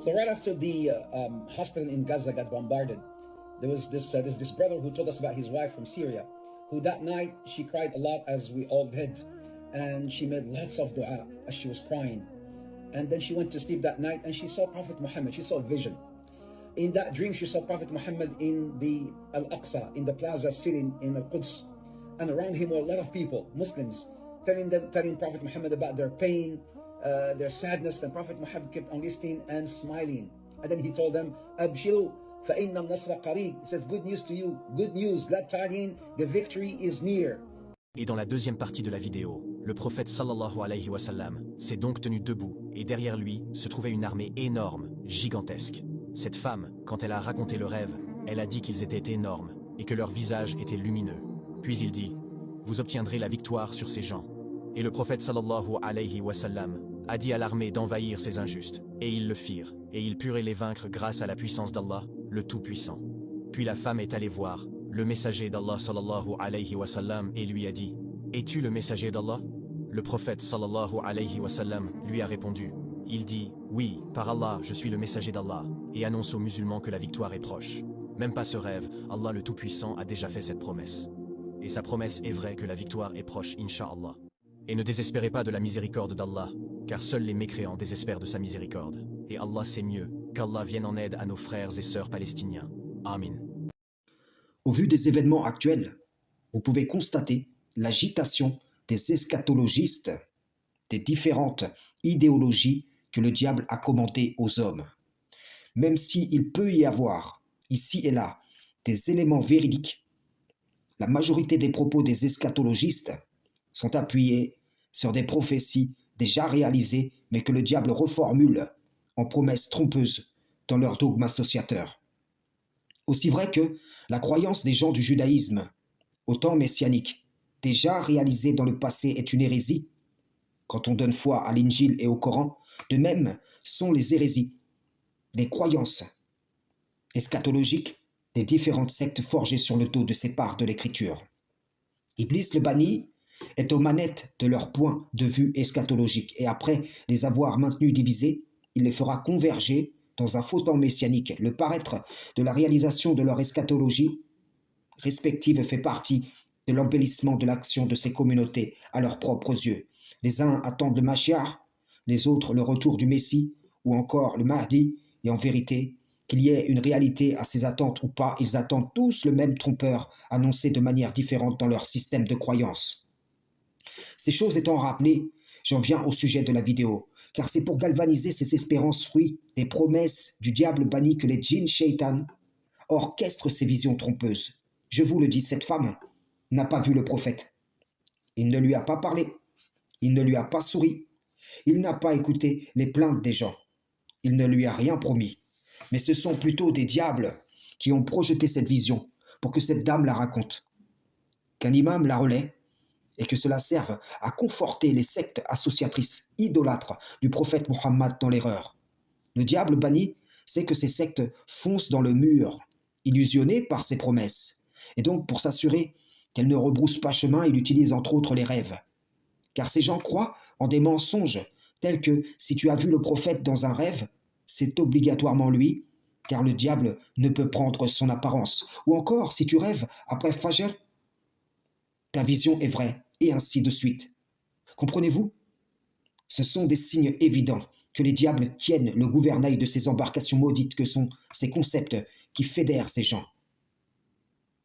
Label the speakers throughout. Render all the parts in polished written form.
Speaker 1: So right after the hospital in Gaza got bombarded, there was this brother who told us about his wife from Syria, who that night she cried a lot, as we all did, and she made lots of dua as she was crying. And then she went to sleep that night and she saw Prophet Muhammad. She saw a vision. In that dream, she saw Prophet Muhammad in the Al-Aqsa, in the plaza, sitting in Al-Quds, and around him were a lot of people, Muslims, telling Prophet Muhammad about their pain, their sadness, and Prophet Muhammad kept on listening and smiling. And then he told them, Abshiru fa inna al-nasra qareeb. He says, good news to you, good news, glad tidings, the victory is near.
Speaker 2: Et dans la deuxième partie de la vidéo, le prophète sallallahu alayhi wa sallam s'est donc tenu debout, et derrière lui se trouvait une armée énorme, gigantesque. Cette femme, quand elle a raconté le rêve, elle a dit qu'ils étaient énormes, et que leur visage était lumineux. Puis il dit, vous obtiendrez la victoire sur ces gens. Et le prophète sallallahu alayhi wa sallam a dit à l'armée d'envahir ces injustes, et ils le firent, et ils purent les vaincre grâce à la puissance d'Allah, le Tout-Puissant. Puis la femme est allée voir le messager d'Allah sallallahu alayhi wa sallam et lui a dit, es-tu le messager d'Allah? Le prophète sallallahu alayhi wa sallam lui a répondu, il dit, oui, par Allah, je suis le messager d'Allah, et annonce aux musulmans que la victoire est proche. Même pas ce rêve, Allah le Tout-Puissant a déjà fait cette promesse. Et sa promesse est vraie que la victoire est proche, Inch'Allah. Et ne désespérez pas de la miséricorde d'Allah, car seuls les mécréants désespèrent de sa miséricorde. Et Allah sait mieux, qu'Allah vienne en aide à nos frères et sœurs palestiniens. Amin.
Speaker 3: Au vu des événements actuels, vous pouvez constater l'agitation des eschatologistes, des différentes idéologies que le diable a commandées aux hommes. Même s'il peut y avoir, ici et là, des éléments véridiques, la majorité des propos des eschatologistes sont appuyés sur des prophéties déjà réalisées, mais que le diable reformule en promesses trompeuses dans leur dogme associateur. Aussi vrai que la croyance des gens du judaïsme au temps messianique, déjà réalisée dans le passé, est une hérésie, quand on donne foi à l'Injil et au Coran, de même sont les hérésies, des croyances eschatologiques des différentes sectes forgées sur le dos de ces parts de l'écriture. Iblis le banni est aux manettes de leur point de vue eschatologique, et après les avoir maintenus divisés, il les fera converger dans un faux temps messianique. Le paraître de la réalisation de leur eschatologie respective fait partie de l'embellissement de l'action de ces communautés à leurs propres yeux. Les uns attendent le Mashiach, les autres le retour du Messie, ou encore le Mahdi, et en vérité, qu'il y ait une réalité à ces attentes ou pas, ils attendent tous le même trompeur annoncé de manière différente dans leur système de croyance. Ces choses étant rappelées, j'en viens au sujet de la vidéo, car c'est pour galvaniser ces espérances fruits des promesses du diable banni que les djinns shaitan orchestrent ces visions trompeuses. Je vous le dis, cette femme n'a pas vu le prophète. Il ne lui a pas parlé, il ne lui a pas souri, il n'a pas écouté les plaintes des gens, il ne lui a rien promis. Mais ce sont plutôt des diables qui ont projeté cette vision pour que cette dame la raconte, qu'un imam la relaie et que cela serve à conforter les sectes associatrices idolâtres du prophète Mohammed dans l'erreur. Le diable banni sait que ces sectes foncent dans le mur, illusionnées par ses promesses, et donc pour s'assurer qu'elles ne rebroussent pas chemin, il utilise entre autres les rêves. Car ces gens croient en des mensonges tels que si tu as vu le prophète dans un rêve, c'est obligatoirement lui, car le diable ne peut prendre son apparence. Ou encore, si tu rêves après Fajr, ta vision est vraie, et ainsi de suite. Comprenez-vous? Ce sont des signes évidents que les diables tiennent le gouvernail de ces embarcations maudites que sont ces concepts qui fédèrent ces gens.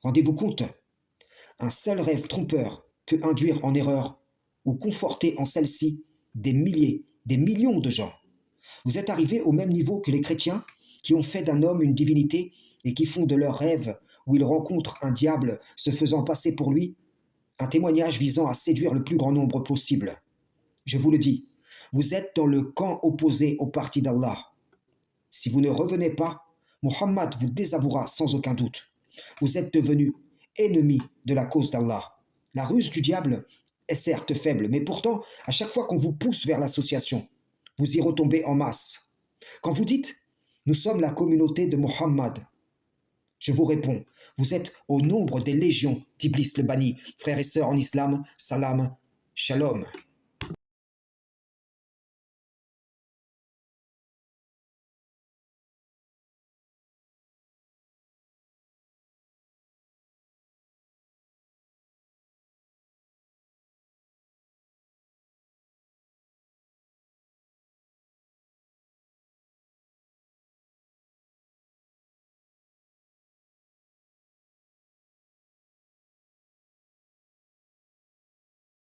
Speaker 3: Rendez-vous compte, un seul rêve trompeur peut induire en erreur ou conforter en celle-ci des milliers, des millions de gens. Vous êtes arrivés au même niveau que les chrétiens qui ont fait d'un homme une divinité et qui font de leurs rêves où ils rencontrent un diable se faisant passer pour lui un témoignage visant à séduire le plus grand nombre possible. Je vous le dis, vous êtes dans le camp opposé au parti d'Allah. Si vous ne revenez pas, Mohammed vous désavouera sans aucun doute. Vous êtes devenus ennemis de la cause d'Allah. La ruse du diable est certes faible, mais pourtant, à chaque fois qu'on vous pousse vers l'association, vous y retombez en masse. Quand vous dites « Nous sommes la communauté de Mohammed », je vous réponds, vous êtes au nombre des légions d'Iblis le banni. Frères et sœurs en islam, salam, shalom.